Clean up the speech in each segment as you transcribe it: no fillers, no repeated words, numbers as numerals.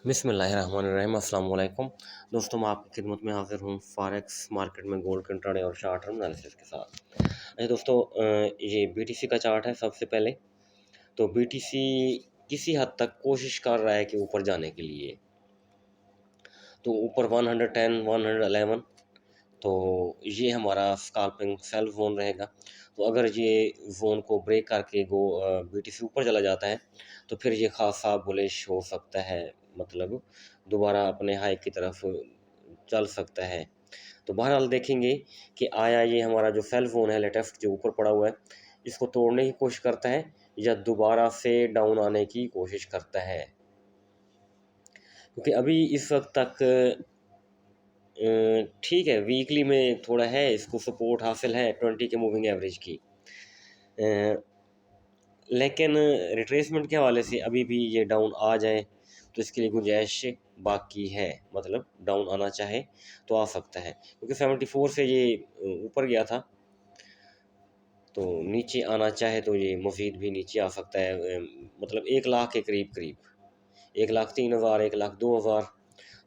बिस्मिल्लाहिर्रहमानिर्रहीम अस्सलाम वालेकुम दोस्तों, मैं आपकी खिदमत में हाज़िर हूँ फॉरेक्स मार्केट में गोल्ड के इंट्राडे और शार्ट टर्म एनालिसिस के साथ। अच्छा दोस्तों, ये बीटीसी का चार्ट है। सबसे पहले तो बीटीसी किसी हद तक कोशिश कर रहा है कि ऊपर जाने के लिए, तो ऊपर 110 111, तो ये हमारा स्काल्पिंग सेल जोन रहेगा। तो अगर ये जोन को ब्रेक करके बीटीसी ऊपर चला जाता है तो फिर ये खासा बुलिश हो सकता है, मतलब दोबारा अपने हाई की तरफ चल सकता है। तो बहरहाल देखेंगे कि आया ये हमारा जो सेल जोन है लेटेस्ट जो ऊपर पड़ा हुआ है, इसको तोड़ने की कोशिश करता है या दोबारा से डाउन आने की कोशिश करता है, क्योंकि अभी इस वक्त तक ठीक है, वीकली में थोड़ा है, इसको सपोर्ट हासिल है 20 के मूविंग एवरेज की, लेकिन रिट्रेसमेंट के हवाले से अभी भी ये डाउन आ जाए तो इसके लिए गुंजाइश बाकी है, मतलब डाउन आना चाहे तो आ सकता है, क्योंकि 74 से ये ऊपर गया था, तो नीचे आना चाहे तो ये मज़ीद भी नीचे आ सकता है, मतलब 1 लाख के करीब करीब, 1,03,000 1,02,000,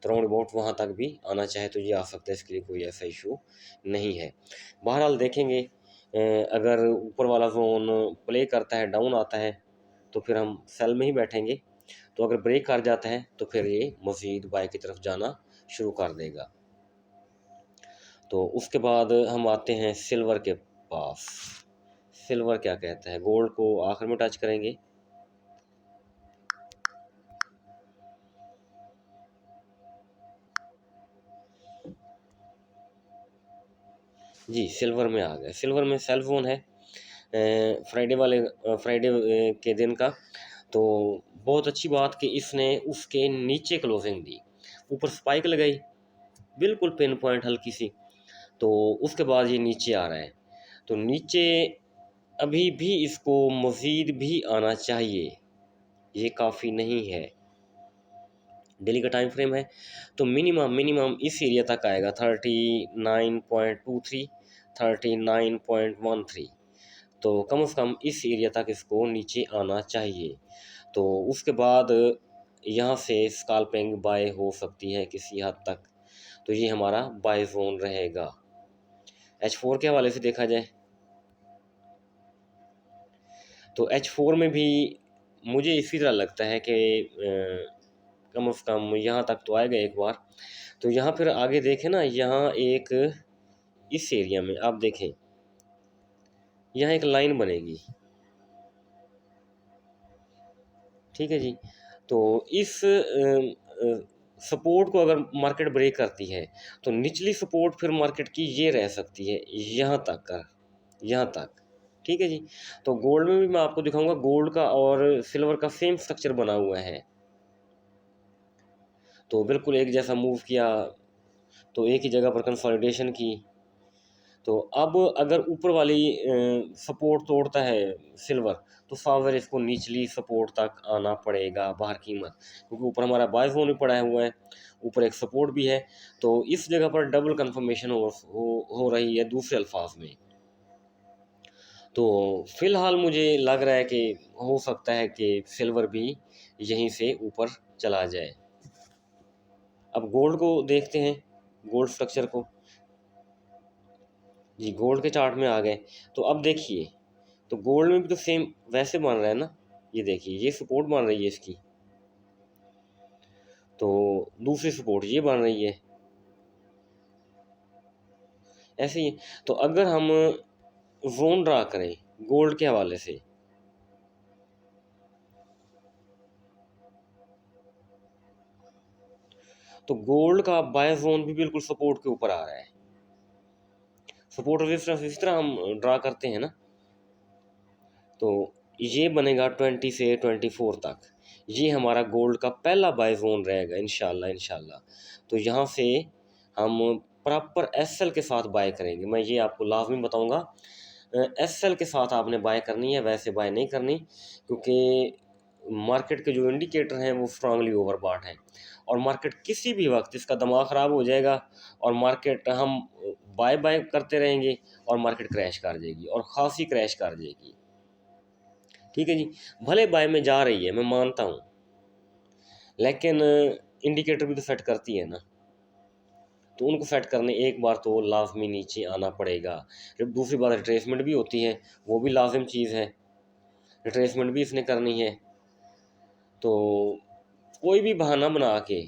तो राउंड अबाउट वहाँ तक भी आना चाहे तो ये आ सकता है, इसके लिए कोई ऐसा इशू नहीं है। बहरहाल देखेंगे, अगर ऊपर वाला जोन प्ले करता है, डाउन आता है, तो फिर हम सेल में ही बैठेंगे, तो अगर ब्रेक कर जाता है तो फिर ये मज़ीद बाय की तरफ जाना शुरू कर देगा। तो उसके बाद हम आते हैं सिल्वर के पास। सिल्वर क्या कहता है, गोल्ड को आखिर में टच करेंगे। जी, सिल्वर में आ गए। सिल्वर में सेल फोन है फ्राइडे के दिन का, तो बहुत अच्छी बात कि इसने उसके नीचे क्लोजिंग दी, ऊपर स्पाइक लगाई बिल्कुल पिन पॉइंट हल्की सी, तो उसके बाद ये नीचे आ रहा है। तो नीचे अभी भी इसको मज़ीद भी आना चाहिए, ये काफ़ी नहीं है। डेली का टाइम फ्रेम है, तो मिनिमम इस एरिया तक आएगा 39.23 39.13, तो कम से कम इस एरिया तक इसको नीचे आना चाहिए। तो उसके बाद यहाँ से स्काल्पिंग बाय हो सकती है किसी हद तक, तो ये हमारा बाय जोन रहेगा। H4 के हवाले से देखा जाए तो H4 में भी मुझे इसी तरह लगता है कि कम से कम यहाँ तक तो आएगा एक बार। तो यहाँ फिर आगे देखें ना, यहाँ एक इस एरिया में आप देखें, यहाँ एक लाइन बनेगी, ठीक है जी। तो इस सपोर्ट को अगर मार्केट ब्रेक करती है तो निचली सपोर्ट फिर मार्केट की ये रह सकती है यहाँ तक का, यहाँ तक, ठीक है जी। तो गोल्ड में भी मैं आपको दिखाऊंगा, गोल्ड का और सिल्वर का सेम स्ट्रक्चर बना हुआ है, तो बिल्कुल एक जैसा मूव किया, तो एक ही जगह पर कंसोलिडेशन की। तो अब अगर ऊपर वाली सपोर्ट तोड़ता है सिल्वर, तो फावर इसको निचली सपोर्ट तक आना पड़ेगा बाहर कीमत, क्योंकि ऊपर हमारा बाय जोन भी पड़ा हुआ है, ऊपर एक सपोर्ट भी है, तो इस जगह पर डबल कंफर्मेशन हो रही है दूसरे अल्फाज में। तो फिलहाल मुझे लग रहा है कि हो सकता है कि सिल्वर भी यहीं से ऊपर चला जाए। अब गोल्ड को देखते हैं, गोल्ड स्ट्रक्चर को। जी, गोल्ड के चार्ट में आ गए, तो अब देखिए, तो गोल्ड में भी तो सेम वैसे बन रहा है ना, ये देखिए ये सपोर्ट बन रही है इसकी, तो दूसरी सपोर्ट ये बन रही है, ऐसे ही। तो अगर हम जोन ड्रा करें गोल्ड के हवाले से, तो गोल्ड का बाय जोन भी बिल्कुल सपोर्ट के ऊपर आ रहा है। सपोर्ट रेजिस्टेंस इस तरह हम ड्रा करते हैं ना, तो ये बनेगा 20 से 24 तक, ये हमारा गोल्ड का पहला बाय जोन रहेगा इंशाल्लाह इंशाल्लाह। तो यहाँ से हम प्रॉपर एसएल के साथ बाय करेंगे, मैं ये आपको लाजमी बताऊंगा। एसएल के साथ आपने बाय करनी है, वैसे बाय नहीं करनी, क्योंकि मार्केट के जो इंडिकेटर हैं वो स्ट्रांगली ओवरबॉट हैं, और मार्केट किसी भी वक्त इसका दिमाग ख़राब हो जाएगा, और मार्केट हम बाय बाय करते रहेंगे और मार्केट क्रैश कर जाएगी, और ख़ासी क्रैश कर जाएगी, ठीक है जी। भले बाय में जा रही है, मैं मानता हूँ, लेकिन इंडिकेटर भी तो सेट करती है ना, तो उनको सेट करने एक बार तो लाजमी नीचे आना पड़ेगा। जब दूसरी बात रिट्रेसमेंट भी होती है, वो भी लाजिम चीज़ है, रिट्रेसमेंट भी इसने करनी है। तो कोई भी बहाना बना के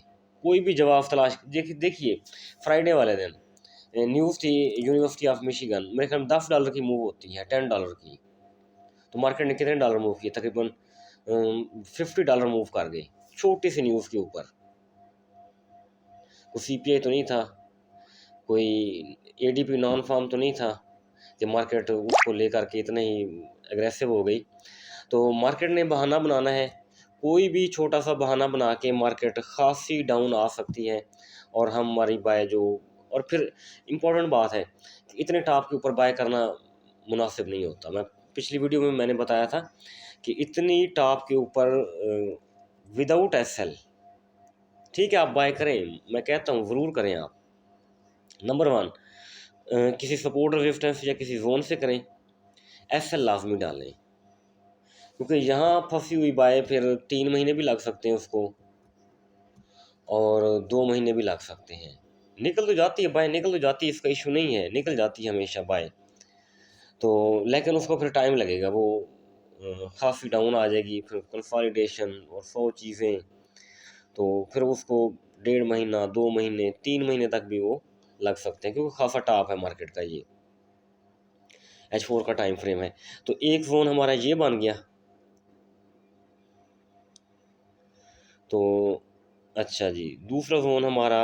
कोई भी जवाब तलाश, देखिए फ्राइडे वाले दिन न्यूज़ थी, यूनिवर्सिटी ऑफ मिशिगन, मेरे ख्याल में $10 की मूव होती है, $10 की, तो मार्केट ने कितने डॉलर मूव किए, तकरीबन $50 मूव कर गई, छोटी सी न्यूज़ के ऊपर। कोई CPI तो नहीं था, कोई ADP नॉन फार्म तो नहीं था कि मार्केट उसको लेकर के इतने ही एग्रेसिव हो गई। तो मार्केट ने बहाना बनाना है, कोई भी छोटा सा बहाना बना के मार्केट खासी डाउन आ सकती है, और हमारी बाय जो, और फिर इम्पोर्टेंट बात है कि इतने टॉप के ऊपर बाय करना मुनासिब नहीं होता। मैं पिछली वीडियो में मैंने बताया था कि इतनी टॉप के ऊपर विदाउट SL, ठीक है, आप बाय करें, मैं कहता हूँ ज़रूर करें आप। नंबर वन, किसी सपोर्ट रेजिस्टेंस या किसी जोन से करें, SL लाजमी डालें, क्योंकि यहाँ फंसी हुई बाय फिर 3 महीने भी लग सकते हैं उसको, और 2 महीने भी लग सकते हैं। निकल तो जाती है बाय, निकल तो जाती है, इसका इशू नहीं है, निकल जाती है हमेशा बाय, तो लेकिन उसको फिर टाइम लगेगा, वो काफ़ी डाउन आ जाएगी, फिर कंसोलिडेशन और 100 चीज़ें, तो फिर उसको 1.5 महीना, 2 महीने, 3 महीने तक भी वो लग सकते हैं, क्योंकि खासा टॉप है मार्केट का, ये H4 का टाइम फ्रेम है। तो एक जोन हमारा ये बन गया। तो अच्छा जी, दूसरा जोन हमारा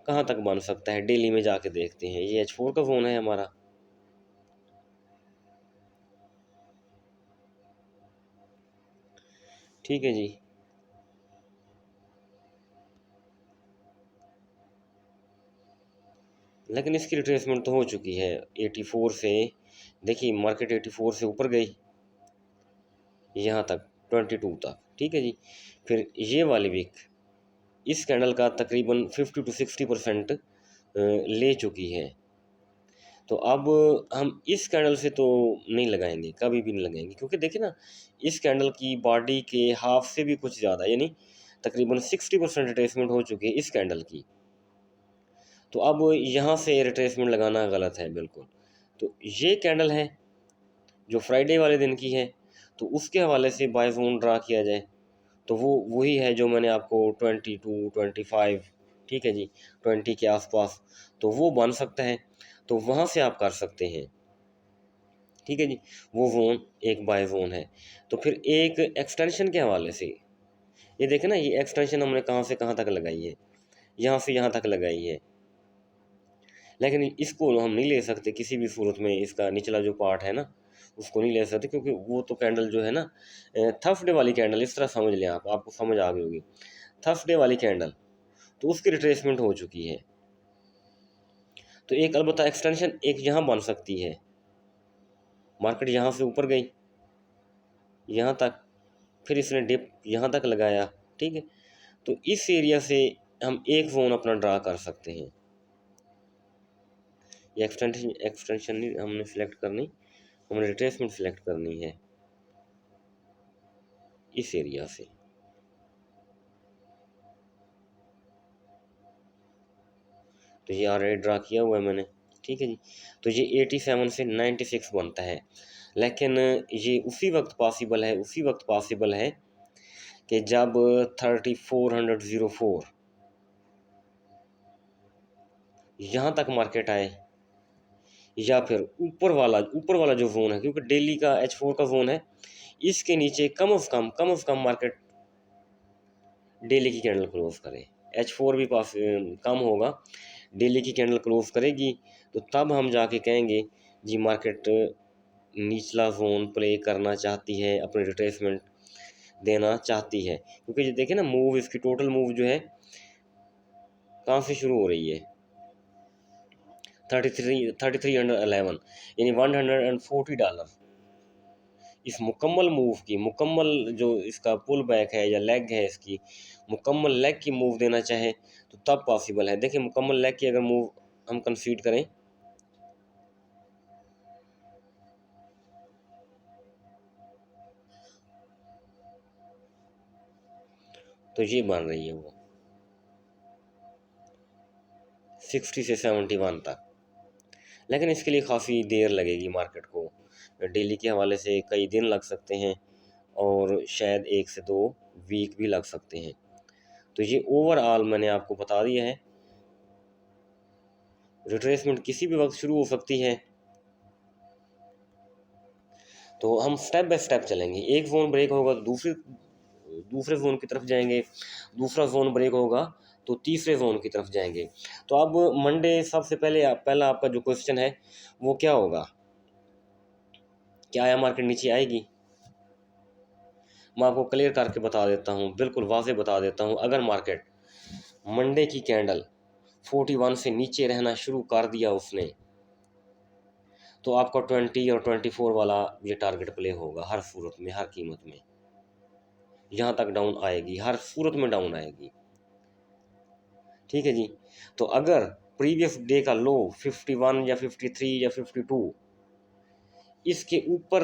कहाँ तक बन सकता है, डेली में जाके देखते हैं। ये H4 का जोन है हमारा, ठीक है जी। लेकिन इसकी रिट्रेसमेंट तो हो चुकी है 84 से, देखिए मार्केट 84 से ऊपर गई यहाँ तक, 22 तक, ठीक है जी। फिर ये वाली वीक इस कैंडल का तकरीबन 50 to 60% ले चुकी है। तो अब हम इस कैंडल से तो नहीं लगाएंगे, कभी भी नहीं लगाएंगे, क्योंकि देखिए ना, इस कैंडल की बॉडी के हाफ से भी कुछ ज़्यादा, यानी तकरीबन 60% रिट्रेसमेंट हो चुकी है इस कैंडल की। तो अब यहाँ से रिट्रेसमेंट लगाना गलत है बिल्कुल। तो ये कैंडल है जो फ्राइडे वाले दिन की है, तो उसके हवाले से बाय जोन ड्रा किया जाए, तो वो वही है जो मैंने आपको 22, 25, ठीक है जी, 20 के आसपास, तो वो बन सकता है, तो वहाँ से आप कर सकते हैं, ठीक है जी। वो जोन एक बाय जोन है। तो फिर एक एक्सटेंशन के हवाले से, ये देखें ना, ये एक्सटेंशन हमने कहाँ से कहाँ तक लगाई है, यहाँ से यहाँ तक लगाई है, लेकिन इसको हम नहीं ले सकते किसी भी सूरत में, इसका निचला जो पार्ट है ना उसको नहीं ले सकते, क्योंकि वो तो कैंडल जो है ना, थर्सडे वाली कैंडल, इस तरह समझ लें आप, आपको समझ आ गई होगी, थर्सडे वाली कैंडल, तो उसकी रिट्रेसमेंट हो चुकी है। तो एक अलबत्ता एक्सटेंशन एक यहाँ बन सकती है, मार्केट यहाँ से ऊपर गई यहाँ तक, फिर इसने डिप यहाँ तक लगाया, ठीक है, तो इस एरिया से हम एक जोन अपना ड्रा कर सकते हैं। ये एक्सटेंशन नहीं हमने सिलेक्ट करनी, हमने रिट्रेसमेंट सिलेक्ट करनी है इस एरिया से। तो ये ऑलरेडी ड्रा किया हुआ है मैंने, ठीक है जी। तो ये 87 से 96 बनता है, लेकिन ये उसी वक्त पॉसिबल है कि जब 3404 यहाँ तक मार्केट आए, या फिर ऊपर वाला जो जोन है, क्योंकि डेली का H4 का जोन है, इसके नीचे कम से कम मार्केट डेली की कैंडल क्लोज करे, H4 भी पास कम होगा, डेली की कैंडल क्लोज करेगी, तो तब हम जाके कहेंगे जी मार्केट निचला जोन प्ले करना चाहती है, अपनी रिट्रेसमेंट देना चाहती है, क्योंकि ये देखिए ना, मूव इसकी टोटल मूव जो है कहाँ से शुरू हो रही है, 3311, यानी $140, इस मुकम्मल मूव की, मुकम्मल जो इसका पुल बैक है या लेग है, इसकी मुकम्मल लेग की मूव देना चाहे तो तब पॉसिबल है। देखिए मुकम्मल लेग की अगर मूव हम कंसीड करें, तो ये बन रही है वो 60 से 71 तक, लेकिन इसके लिए काफ़ी देर लगेगी मार्केट को। डेली के हवाले से कई दिन लग सकते हैं और शायद 1 से 2 वीक भी लग सकते हैं। तो ये ओवरऑल मैंने आपको बता दिया है। रिट्रेसमेंट किसी भी वक्त शुरू हो सकती है, तो हम स्टेप बाय स्टेप चलेंगे। एक जोन ब्रेक होगा तो दूसरे जोन की तरफ जाएंगे, दूसरा जोन ब्रेक होगा तो तीसरे जोन की तरफ जाएंगे। तो अब मंडे सबसे पहला आपका जो क्वेश्चन है वो क्या होगा, क्या आया मार्केट नीचे आएगी? मैं आपको क्लियर करके बता देता हूँ, बिल्कुल वाज़ेह बता देता हूँ। अगर मार्केट मंडे की कैंडल 41 से नीचे रहना शुरू कर दिया उसने, तो आपका 20 और 24 वाला ये टारगेट प्ले होगा हर सूरत में, हर कीमत में। यहाँ तक डाउन आएगी, हर सूरत में डाउन आएगी, ठीक है जी। तो अगर प्रीवियस डे का लो 51 या 53 या 52 इसके ऊपर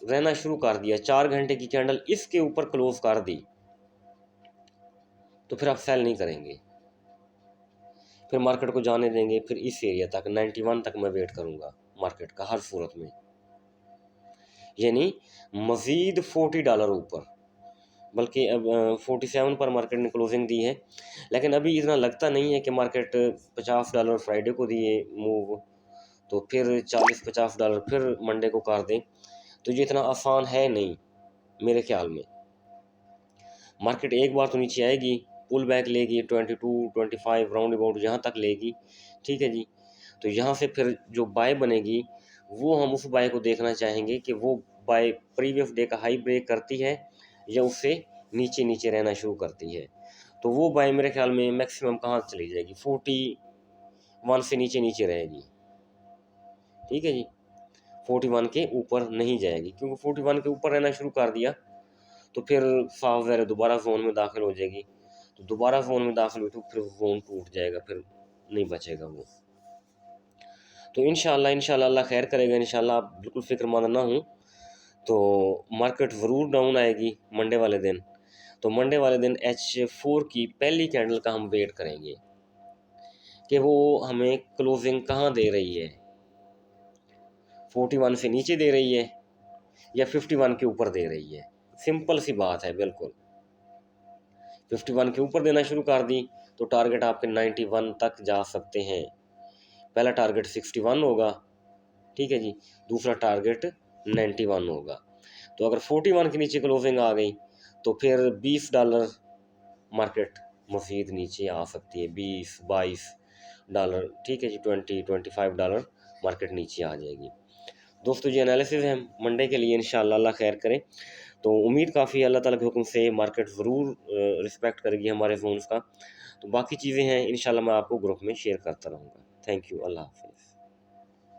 रहना शुरू कर दिया, 4 घंटे की कैंडल इसके ऊपर क्लोज कर दी, तो फिर आप सेल नहीं करेंगे, फिर मार्केट को जाने देंगे। फिर इस एरिया तक 91 तक मैं वेट करूंगा मार्केट का हर सूरत में, यानी मज़ीद $40 ऊपर, बल्कि अब 47 पर मार्केट ने क्लोजिंग दी है। लेकिन अभी इतना लगता नहीं है कि मार्केट $50 फ्राइडे को दिए मूव तो फिर $40-50 फिर मंडे को कर दें, तो ये इतना आसान है नहीं मेरे ख्याल में। मार्केट एक बार तो नीचे आएगी, पुल बैक लेगी 22-25 राउंड अबाउट यहाँ तक लेगी, ठीक है जी। तो यहाँ से फिर जो बाय बनेगी वो हम उस बाय को देखना चाहेंगे कि वो बाय प्रीवियस डे का हाई ब्रेक करती है या उससे नीचे नीचे रहना शुरू करती है। तो वो बाय मेरे ख्याल में मैक्सिमम कहाँ चली जाएगी, 41 से नीचे नीचे रहेगी, ठीक है जी। 41 के ऊपर नहीं जाएगी, क्योंकि 41 के ऊपर रहना शुरू कर दिया तो फिर साफ ज़ाहिर दोबारा जोन में दाखिल हो जाएगी। तो दोबारा जोन में दाखिल हुई तो फिर जोन टूट जाएगा, फिर नहीं बचेगा वो। तो इंशाल्लाह अल्लाह खैर करेगा, इंशाल्लाह आप बिल्कुल फिक्रमंद ना हो। तो मार्केट ज़रूर डाउन आएगी मंडे वाले दिन। तो मंडे वाले दिन H4 की पहली कैंडल का हम वेट करेंगे कि वो हमें क्लोजिंग कहाँ दे रही है, 41 से नीचे दे रही है या 51 के ऊपर दे रही है। सिंपल सी बात है, बिल्कुल 51 के ऊपर देना शुरू कर दी तो टारगेट आपके 91 तक जा सकते हैं। पहला टारगेट 61 होगा, ठीक है जी, दूसरा टारगेट 91 होगा। तो अगर 41 के नीचे क्लोजिंग आ गई तो फिर $20 मार्केट मज़ीद नीचे आ सकती है, $20-22, ठीक है जी, $20-25 मार्केट नीचे आ जाएगी। दोस्तों ये एनालिसिस है मंडे के लिए, इंशाल्लाह अल्लाह खैर करे। तो उम्मीद काफ़ी अल्लाह ताला के हुक्म से मार्केट ज़रूर रिस्पेक्ट करेगी हमारे फ़ोन्स का। तो बाकी चीज़ें हैं इंशाल्लाह मैं आपको ग्रुप में शेयर करता रहूँगा। थैंक यू, अल्लाह हाफ़िज़।